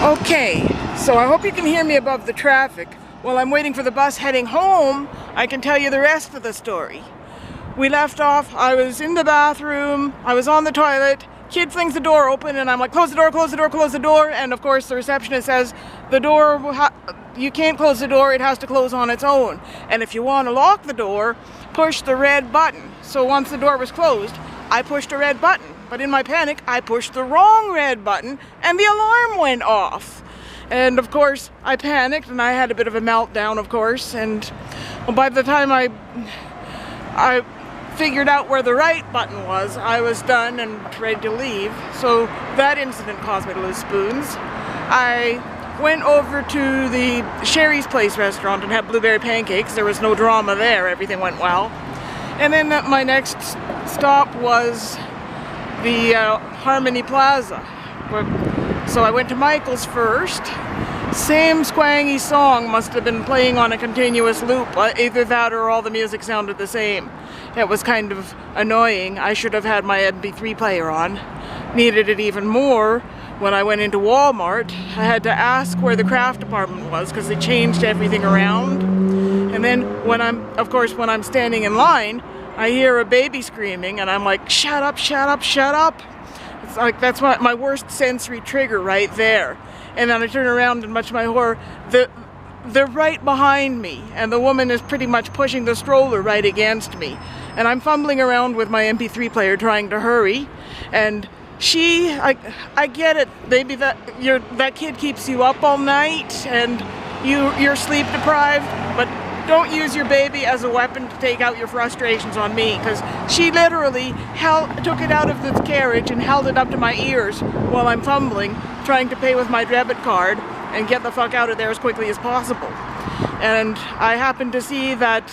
Okay, so I hope you can hear me above the traffic. While I'm waiting for the bus heading home, I can tell you the rest of the story. We left off, I was in the bathroom, I was on the toilet, kid flings the door open and I'm like, close the door, close the door, close the door, and of course the receptionist says, you can't close the door, it has to close on its own. And if you want to lock the door, push the red button. So once the door was closed, I pushed a red button. But in my panic, I pushed the wrong red button and the alarm went off. And of course, I panicked and I had a bit of a meltdown, of course. And by the time I figured out where the right button was, I was done and ready to leave. So that incident caused me to lose spoons. I went over to the Sherry's Place restaurant and had blueberry pancakes. There was no drama there, everything went well. And then my next stop was the Harmony Plaza. So I went to Michael's first. Same squangy song must have been playing on a continuous loop. Either that or all the music sounded the same. It was kind of annoying. I should have had my MP3 player on. Needed it even more when I went into Walmart. I had to ask where the craft department was because they changed everything around. And then when I'm standing in line, I hear a baby screaming and I'm like, shut up, shut up, shut up. It's like, that's my worst sensory trigger right there. And then I turn around and much to my horror, they're right behind me and the woman is pretty much pushing the stroller right against me. And I'm fumbling around with my MP3 player trying to hurry. And I get it, maybe that kid keeps you up all night and you're sleep deprived, but don't use your baby as a weapon to take out your frustrations on me, because she literally took it out of the carriage and held it up to my ears while I'm fumbling, trying to pay with my debit card and get the fuck out of there as quickly as possible. And I happened to see that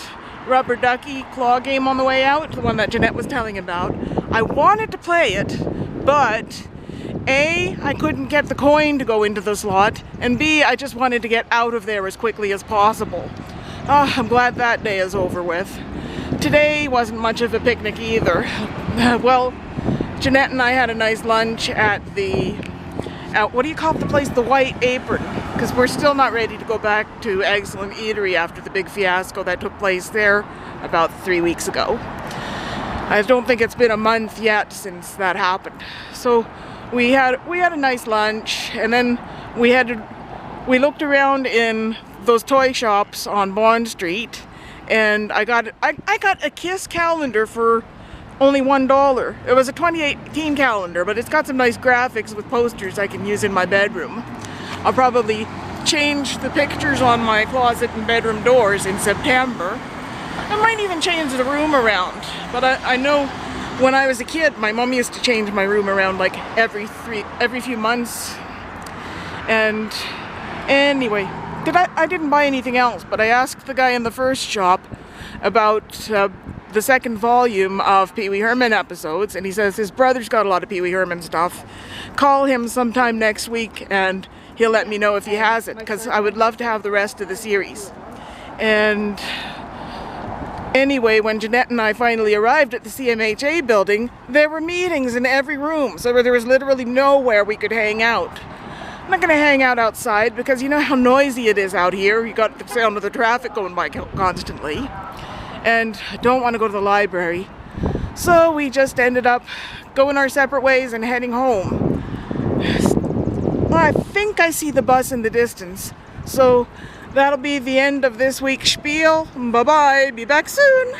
rubber ducky claw game on the way out, the one that Jeanette was telling about. I wanted to play it, but A, I couldn't get the coin to go into the slot, and B, I just wanted to get out of there as quickly as possible. Oh, I'm glad that day is over with. Today wasn't much of a picnic either. Well, Jeanette and I had a nice lunch at what do you call the place? The White Apron. Because we're still not ready to go back to Excellent Eatery after the big fiasco that took place there about 3 weeks ago. I don't think it's been a month yet since that happened. So we had a nice lunch, and then we looked around in those toy shops on Bond Street, and I got a Kiss calendar for only $1. It was a 2018 calendar, but it's got some nice graphics with posters I can use in my bedroom. I'll probably change the pictures on my closet and bedroom doors in September. I might even change the room around, but I know when I was a kid, my mom used to change my room around like every few months. And anyway, I didn't buy anything else, but I asked the guy in the first shop about the second volume of Pee Wee Herman episodes, and he says his brother's got a lot of Pee Wee Herman stuff. Call him sometime next week and he'll let me know if he has it, because I would love to have the rest of the series. And anyway, when Jeanette and I finally arrived at the CMHA building, there were meetings in every room, so there was literally nowhere we could hang out. I'm not going to hang out outside because you know how noisy it is out here. You got the sound of the traffic going by constantly. And I don't want to go to the library. So we just ended up going our separate ways and heading home. Well, I think I see the bus in the distance. So that'll be the end of this week's spiel. Bye-bye. Be back soon.